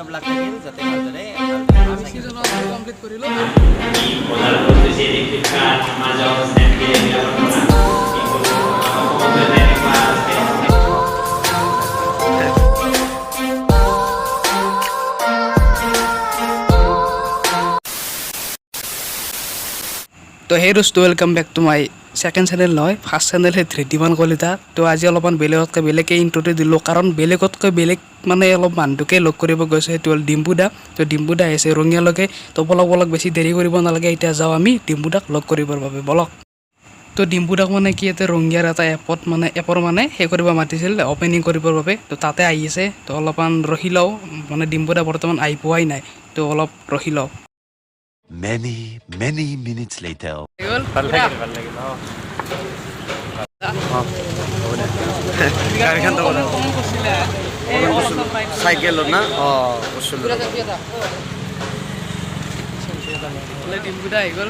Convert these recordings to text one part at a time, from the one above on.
Of luck থাকিল যাতে ভালদৰে আমি সিজন কমপ্লিট কৰিলো তো হে দোস্ত welcome back to my second channel নহয় ফার্স্ট চ্যানেল হে ধৃতিমান কলিতা তো আজি অলপমান বেলেগতকৈ বেলেগে ইন্ট্ৰোটো দিলোঁ কাৰণ বেলেগতকৈ বেলেগ মানে অলপ মানুহটোকে লগ কৰিব গৈছে সেইটো হ'ল ডিম্পু দা তো ডিম্পু দা আহিছে ৰঙিয়ালৈকে তো বলক বেছি দেৰি কৰিব নালাগে এতিয়া যাওঁ আমি ডিম্পু দাক লগ কৰিবৰ বাবে বলক তো ডিম্পু দাক মানে কি ইয়াতে ৰঙিয়াৰ এটা এপৰ মানে সেই কৰিব মাতিছিল অপেনিং কৰিবৰ বাবে তো তাতে আহিছে তো অলপমান ৰখি লওঁ মানে ডিম্পু দা বৰ্তমান আহি পোৱাই নাই তো অলপ ৰখি লওঁ Many minutes later. ভাল লাগিল গাড়ীখন তো সাইকেল না ডিম্পু দা আহি গ'ল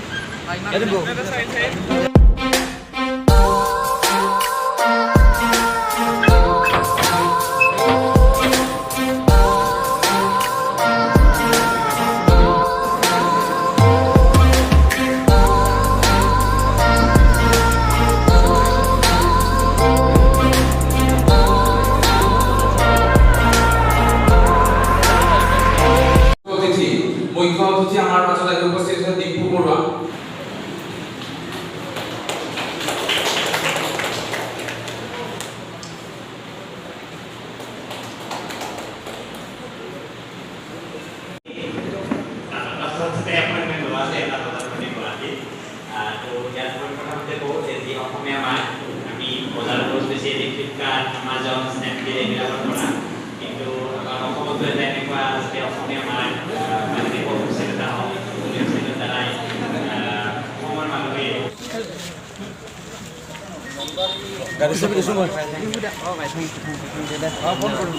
মুখ্য অতিথি আমাৰ মাজত আহি উপস্থিত হৈছে ডিম্পু বৰুৱা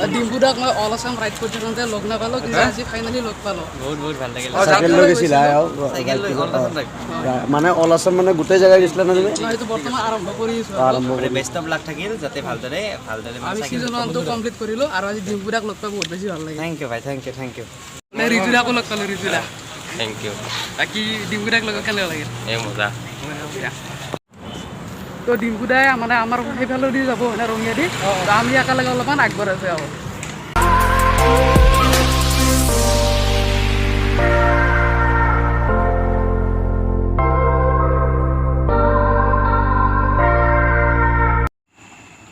ডিম্পু দাক মই অল আছাম ৰাইড কৰি থাকোঁতে লগ নাপালোঁ কিন্তু আজি ফাইনেলি লগ পালোঁ বহুত ভাল লাগিল চাইকেল লৈ গৈছিলা মানে অল আছাম মানে গোটেই জেগাত গৈছিলা না তুমি এইটো বৰ্তমান আৰম্ভ কৰিছোঁ বেষ্ট অফ লাক থাকিল যাতে ভালদৰে আমি সিজনটো কমপ্লিট কৰিলোঁ আৰু আজি ডিম্পু দাক লগ পাই বহুত বেছি ভাল লাগিল থেংক ইউ ভাই থেংক ইউ ঋতু দাকো লগ পালোঁ ঋতু দা থেংক ইউ বাকী ডিম্পু দাক লগ কেনেকুৱা লাগিল এই মজা তো ডিম্পু দাই মানে আমাৰ সেইফালে দি যাব মানে ৰঙিয়া দি তো আমি একেলগে অলপমান আগবঢ়াইছে আৰু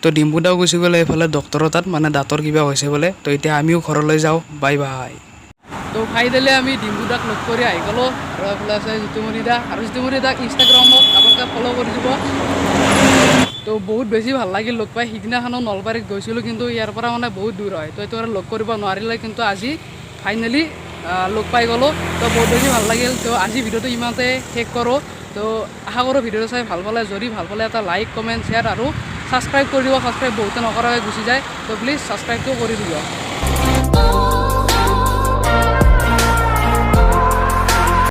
তো ডিম্পু দাও গুচি গ'লে এইফালে ডক্টৰৰ তাত মানে দাঁতৰ কিবা হৈছে বোলে তো এতিয়া আমিও ঘৰলৈ যাওঁ বাই বাই তো ফাইনেলি আমি ডিম্পু দাক লগ কৰি আহি গ'লোঁ আৰু এইফালে আছে জিতুমণি দা আৰু জিতুমণি দাক ইনষ্টাগ্ৰামত আপোনালোকে ফ'ল' কৰি দিব তো বহুত বেছি ভাল লাগিল লগ পাই সিদিনাখনো নলবাৰীত গৈছিলোঁ কিন্তু ইয়াৰ পৰা মানে বহুত দূৰ হয় তো এইটো আৰু লগ কৰিব নোৱাৰিলে কিন্তু আজি ফাইনেলি লগ পাই গ'লোঁ তো বহুত বেছি ভাল লাগিল তো আজি ভিডিঅ'টো ইমানতে শেষ কৰোঁ তো আশা কৰোঁ ভিডিঅ'টো চাই ভাল পালে যদি ভাল পালে এটা লাইক কমেণ্ট শ্বেয়াৰ আৰু ছাবস্ক্ৰাইব কৰি দিব ছাবস্ক্ৰাইব বহুতে নকৰাকৈ গুচি যায় তো প্লিজ ছাবস্ক্ৰাইবটো কৰি দিব